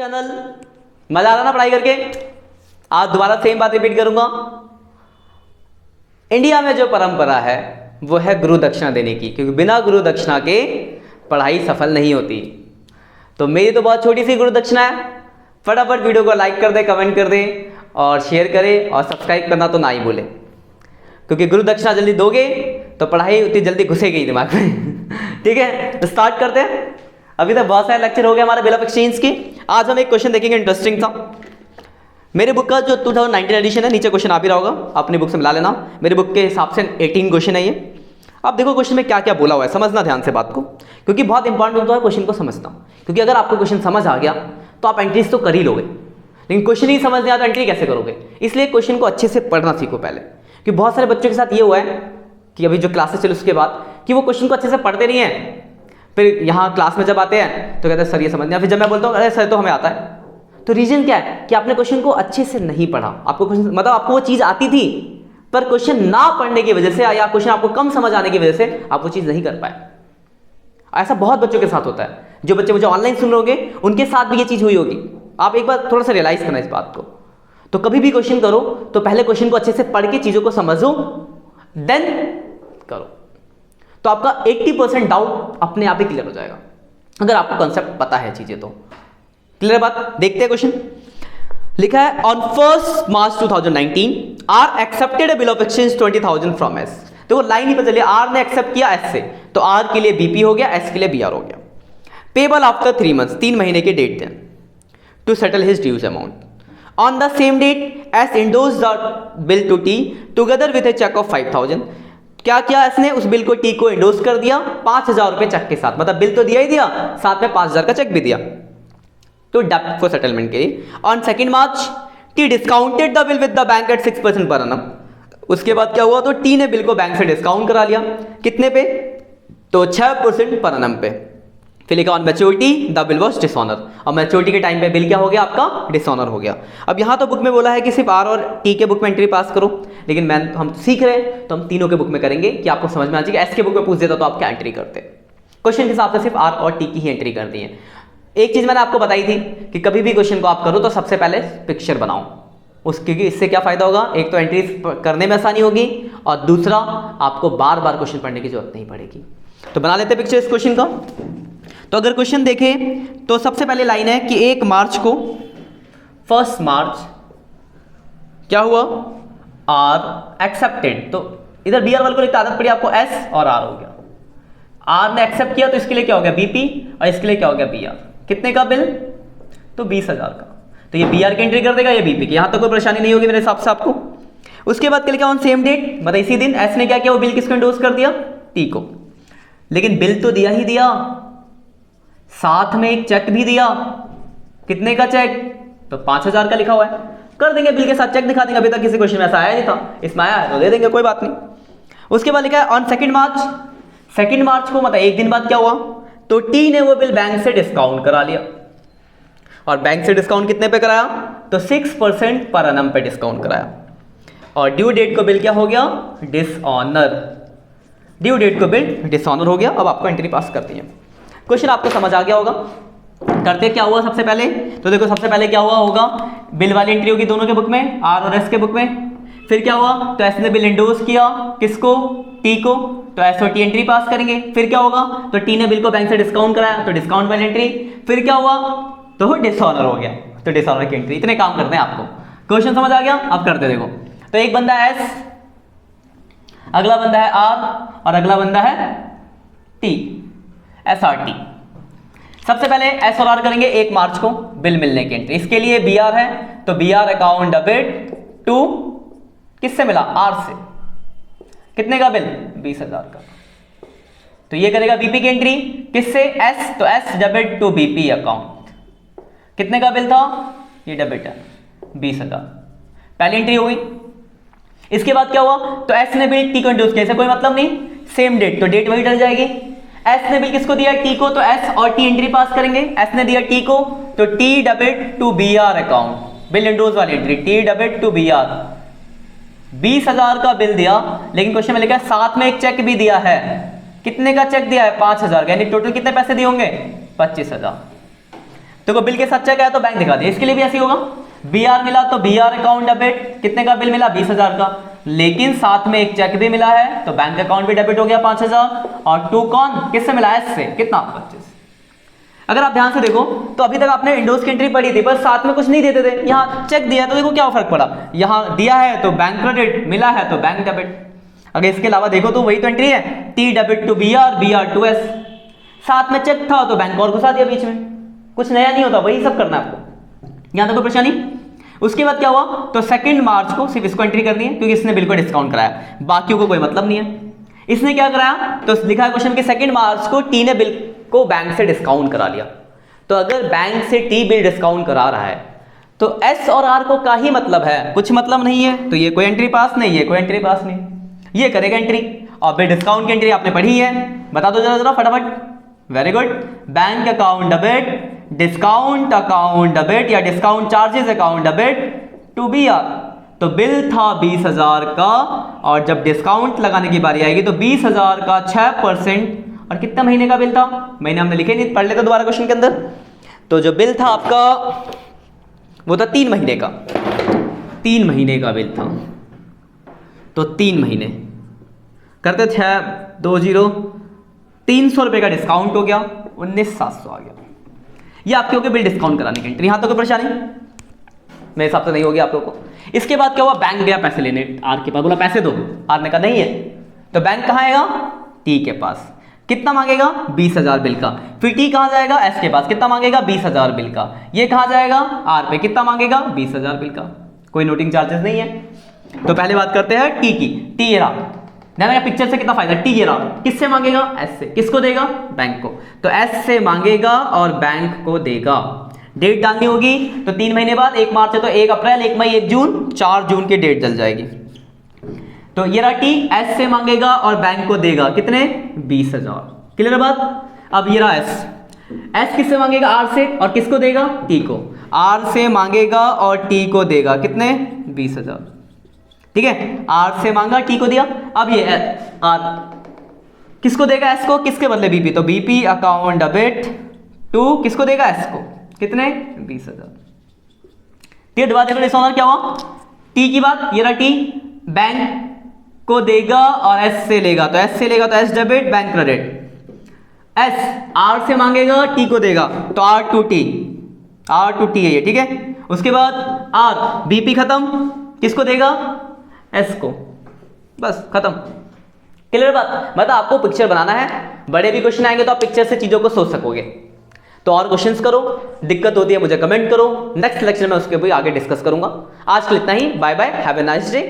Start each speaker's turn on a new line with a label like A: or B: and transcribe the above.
A: Channel. मजा आ रहा ना पढ़ाई करके? आज दोबारा सेम बात रिपीट करूंगा। इंडिया में जो परंपरा है वो है गुरु दक्षिणा देने की, क्योंकि बिना गुरु दक्षिणा के पढ़ाई सफल नहीं होती। तो मेरी तो बहुत छोटी सी गुरु दक्षिणा है, फटाफट वीडियो को लाइक कर दे, कमेंट कर दे और शेयर करें, और सब्सक्राइब करना तो ना ही भूले, क्योंकि गुरु दक्षिणा जल्दी दोगे तो पढ़ाई उतनी जल्दी घुसेगी दिमाग में। ठीक है, तो स्टार्ट करते हैं। अभी तक बहुत सारे लेक्चर हो गए हमारे बिल ऑफ एक्सचेंज की। आज हम एक क्वेश्चन देखेंगे, इंटरेस्टिंग था। मेरे बुक का जो 2019 एडिशन है, नीचे क्वेश्चन आ भी रहा होगा, अपनी बुक से मिला लेना। मेरे बुक के हिसाब से 18 क्वेश्चन है ये। अब देखो क्वेश्चन में क्या क्या बोला हुआ है, समझना ध्यान से बात को, क्योंकि बहुत इंपॉर्टेंट होता है क्वेश्चन को समझना। क्योंकि अगर आपको क्वेश्चन समझ आ गया तो आप एंट्रीज तो कर ही लोगे, लेकिन क्वेश्चन ही समझ नहीं आता, एंट्री कैसे करोगे? इसलिए क्वेश्चन को अच्छे से पढ़ना सीखो पहले। कि बहुत सारे बच्चों के साथ ये हुआ है कि अभी जो क्लासेस चले उसके बाद कि वो क्वेश्चन को अच्छे से पढ़ते नहीं है, फिर यहाँ क्लास में जब आते हैं तो कहते हैं सर ये समझ नहीं। फिर जब मैं बोलता हूँ अरे सर तो हमें आता है, तो रीजन क्या है कि आपने क्वेश्चन को अच्छे से नहीं पढ़ा। आपको क्वेश्चन मतलब आपको वो चीज आती थी, पर क्वेश्चन ना पढ़ने की वजह से या क्वेश्चन आपको कम समझ आने की वजह से आप वो चीज नहीं कर पाए। ऐसा बहुत बच्चों के साथ होता है। जो बच्चे मुझे ऑनलाइन सुन रहे होंगे उनके साथ भी ये चीज हुई होगी। आप एक बार थोड़ा सा रियलाइज करना इस बात को। तो कभी भी क्वेश्चन करो तो पहले क्वेश्चन को अच्छे से पढ़ के चीजों को समझो, देन करो, तो आपका 80% डाउट अपने आप ही क्लियर हो जाएगा, अगर आपको कंसेप्ट पता है चीजें तो। क्लियर बात? देखते हैं क्वेश्चन। लिखा है on 1 March 2019 R accepted a bill of exchange 20,000 from S. तो लाइन ही पता चली, आर ने एक्सेप्ट किया एस से, तो आर के लिए बीपी हो गया, एस के लिए बीआर हो गया। पेबल आफ्टर 3 मंथ्स, 3 महीने के डेट दें to settle his dues amount. On the same date S endorses the bill to T together with a cheque of 5,000। क्या किया इसने? उस बिल को टी को इंडोज कर दिया 5,000 रुपए चेक के साथ, मतलब बिल तो दिया ही दिया, साथ में 5,000 का चेक भी दिया तो डेब्ट फॉर सेटलमेंट के लिए। On 2 March T discounted the bill with the bank at 6% पर annum। उसके बाद क्या हुआ? तो टी ने बिल को बैंक से डिस्काउंट करा लिया, कितने पे? तो 6% पर annum पे। फिर लिखा on maturity the bill was dishonour, और मैच्योरिटी के टाइम पे बिल क्या हो गया? आपका डिसऑनर हो गया। अब यहाँ तो बुक में बोला है कि सिर्फ आर और टी के बुक में एंट्री पास करो, लेकिन हम सीख रहे हैं तो हम तीनों के बुक में करेंगे कि आपको समझ में आ जाएगा। एस के बुक में पूछ देता तो आप क्या एंट्री करते? क्वेश्चन के हिसाब से सिर्फ आर और टी की ही एंट्री कर दी है। एक चीज मैंने आपको बताई थी कि कभी भी क्वेश्चन को आप करो तो सबसे पहले पिक्चर बनाओ, क्योंकि इससे क्या फायदा होगा? एक तो एंट्री करने में आसानी होगी, और दूसरा आपको बार बार क्वेश्चन पढ़ने की जरूरत नहीं पड़ेगी। तो बना लेते पिक्चर इस क्वेश्चन का। तो अगर क्वेश्चन देखें तो सबसे पहले लाइन है कि 1 मार्च को, 1 मार्च क्या हुआ? आर एक्सेप्टेड, तो इधर बी आर वाले को लिखते आदत पड़ी आपको, एस और आर हो गया। आर ने एक्सेप्ट किया तो इसके लिए क्या हो गया? बीपी, और इसके लिए क्या हो गया? B R. कितने का बिल? तो 20,000 का। तो ये बी आर की एंट्री कर देगा, ये बीपी की, यहां तक कोई परेशानी नहीं होगी मेरे हिसाब से आपको। उसके बाद क्या लिखा? ऑन सेम डेट, मतलब इसी दिन एस ने क्या किया? वो बिल किसको इंडोर्स कर दिया? टी को। लेकिन बिल तो दिया ही दिया, साथ में एक चेक भी दिया। कितने का चेक? तो 5,000 का लिखा हुआ है, कर देंगे बिल के साथ चेक दिखा देंगे। अभी तक किसी क्वेश्चन में ऐसा आया नहीं था, इसमें आया है तो दे देंगे, कोई बात नहीं। उसके बाद लिखा है ऑन 2 मार्च, 2 मार्च को मतलब एक दिन बाद क्या हुआ? तो टी ने वो बिल बैंक से डिस्काउंट करा लिया, और बैंक से डिस्काउंट कितने पे कराया? तो 6% पर annum पे डिस्काउंट कराया, और ड्यू डेट को बिल क्या हो गया? डिसऑनर। ड्यू डेट को बिल डिसऑनर हो गया। अब आपको एंट्री पास करती है। क्वेश्चन आपको समझ आ गया होगा। करते क्या हुआ सबसे पहले? तो देखो सबसे पहले क्या हुआ होगा? बिल वाली एंट्री होगी दोनों के बुक में, आर और एस के बुक में। फिर क्या हुआ? तो एस ने बिल इंडोर्स किया, किसको? टी को, तो एस और टी एंट्री पास करेंगे। फिर क्या होगा? तो टी ने बिल को बैंक से डिस्काउंट कराया, तो डिस्काउंट वाली एंट्री। फिर क्या हुआ? तो डिसऑनर हो गया, तो डिसऑनर की एंट्री। इतने काम करते हैं आपको। क्वेश्चन समझ आ गया? अब करते देखो। तो एक बंदा है एस, अगला बंदा है आर, और अगला बंदा है टी, एस आर टी। सबसे पहले एस और आर करेंगे 1 मार्च को बिल मिलने की एंट्री। इसके लिए बी आर है, तो B R account debit to, किससे मिला? आर से। कितने का बिल? 20,000 का। तो ये करेगा बीपी की एंट्री, किससे? एस, तो S debit to BP account. कितने का बिल था? ये डेबिट है 20,000, पहली एंट्री हो गई। इसके बाद क्या हुआ? तो एस ने बिल टी को इंडोर्स किया, कोई मतलब नहीं, सेम डेट, तो डेट वही डल जाएगी। एस ने बिल किसको दिया? टी को, तो एस और टी एंट्री पास करेंगे। एस ने दिया टी को, तो T debit to B R account, bill endorse वाली entry, T debit to B R. 20,000 का बिल दिया, लेकिन क्वेश्चन में लिखा है साथ में एक चेक भी दिया है। कितने का चेक दिया है? 5,000 का, यानी टोटल कितने पैसे दिए होंगे? 25,000। देखो बिल के साथ चेक आया तो बैंक दिखा दे, इसके लिए भी ऐसे होगा, BR मिला तो BR अकाउंट डेबिट, कितने का बिल मिला 20,000 का, लेकिन साथ में एक चेक भी मिला है तो बैंक अकाउंट भी डेबिट हो गया 5,000, और टू कौन किससे मिला है, से कितना 25। अगर आप ध्यान से देखो तो अभी तक आपने विंडोज की एंट्री पढ़ी थी, बस साथ में कुछ नहीं देते थे, यहाँ चेक दिया तो देखो क्या फर्क पड़ा, यहाँ दिया है तो बैंक क्रेडिट, मिला है तो बैंक डेबिट। अगर इसके अलावा देखो तो वही तो एंट्री है, T debit to BR, BR to S, साथ में चेक था तो बैंक और घुसा दिया बीच में, कुछ नया नहीं होता, वही सब करना है आपको, यहाँ तक कोई परेशानी। उसके बाद क्या हुआ, तो 2 मार्च को सिर्फ इसको एंट्री करनी है क्योंकि इसने बिल को डिस्काउंट कराया, बाकियों को कोई मतलब नहीं है। इसने क्या कराया, तो लिखा है क्वेश्चन के 2 मार्च को T ने बिल को बैंक से डिस्काउंट करा लिया। तो अगर बैंक से T बिल डिस्काउंट करा रहा है तो S और R को का ही मतलब है, कुछ मतलब नहीं है, तो ये कोई एंट्री पास नहीं है, कोई एंट्री पास नहीं, ये करेगा एंट्री। और बिल डिस्काउंट की एंट्री आपने पढ़ी है, बता दो जरा जरा फटाफट। Very good, bank account debit, discount account debit या discount charges account debit to BR। तो बिल था 20,000 का और जब डिस्काउंट लगाने की बारी आएगी तो 20,000 का 6%, और कितना महीने का बिल था, महीने हमने लिखे नहीं, पढ़ लेते दोबारा क्वेश्चन के अंदर। तो जो बिल था आपका वो था 3 महीने का, 3 महीने का बिल था, तो 3 महीने करते 6 2 0, 300 रुपये का डिस्काउंट हो गया, 19,700 आ गया। ये आपके हो गए बिल डिस्काउंट कराने की एंट्री, यहाँ तो कोई परेशानी मेरे हिसाब से नहीं होगी आप लोगों को। इसके बाद क्या हुआ, बैंक गया पैसे लेने आर के पास, बोला पैसे दो, आर ने कहा नहीं है, तो बैंक कहाँ आएगा, टी के पास, कितना मांगेगा 20,000 बिल का, फिर टी कहाँ जाएगा, एस के पास, कितना मांगेगा 20,000 बिल का, ये कहाँ जाएगा आर पे, कितना मांगेगा 20,000 बिल का, कोई नोटिंग चार्जेस नहीं है। तो पहले बात करते हैं टी की, टी ये रहा, ध्यान पिक्चर से कितना फायदा, टी ये रहा, किससे मांगेगा एस से, किसको देगा बैंक को, तो एस से मांगेगा और बैंक को देगा। डेट डालनी होगी तो 3 महीने बाद, 1 मार्च है तो 1 अप्रैल, 1 मई, 1 जून, 4 जून की डेट डल जाएगी। तो ये रहा टी, एस से मांगेगा और बैंक को देगा कितने 20,000, क्लियर है बात। अब ये रहा एस, एस किससे मांगेगा आर से, और किसको देगा टी को, आर से मांगेगा और टी को देगा कितने 20,000, ठीक है, आर से मांगा टी को दिया। अब ये आर किसको देगा एस को, किसके बदले बीपी, तो बीपी अकाउंट डेबिट टू किसको देगा एस को, कितने 20,000। ठीक है, देखो डिस्काउंट क्या हुआ, टी की बात, ये रहा टी, बैंक को देगा और एस से लेगा, तो एस से लेगा तो S debit bank credit, S R से मांगेगा टी को देगा तो R to T, R to T है ये, ठीक है। उसके बाद आर बीपी खत्म, किसको देगा एस को, बस खत्म, क्लियर बात। मतलब आपको पिक्चर बनाना है, बड़े भी क्वेश्चन आएंगे तो आप पिक्चर से चीजों को सोच सकोगे। तो और क्वेश्चंस करो, दिक्कत होती है मुझे कमेंट करो, नेक्स्ट लेक्चर में उसके भी आगे डिस्कस करूंगा। आज के लिए इतना ही, bye bye, have a nice day.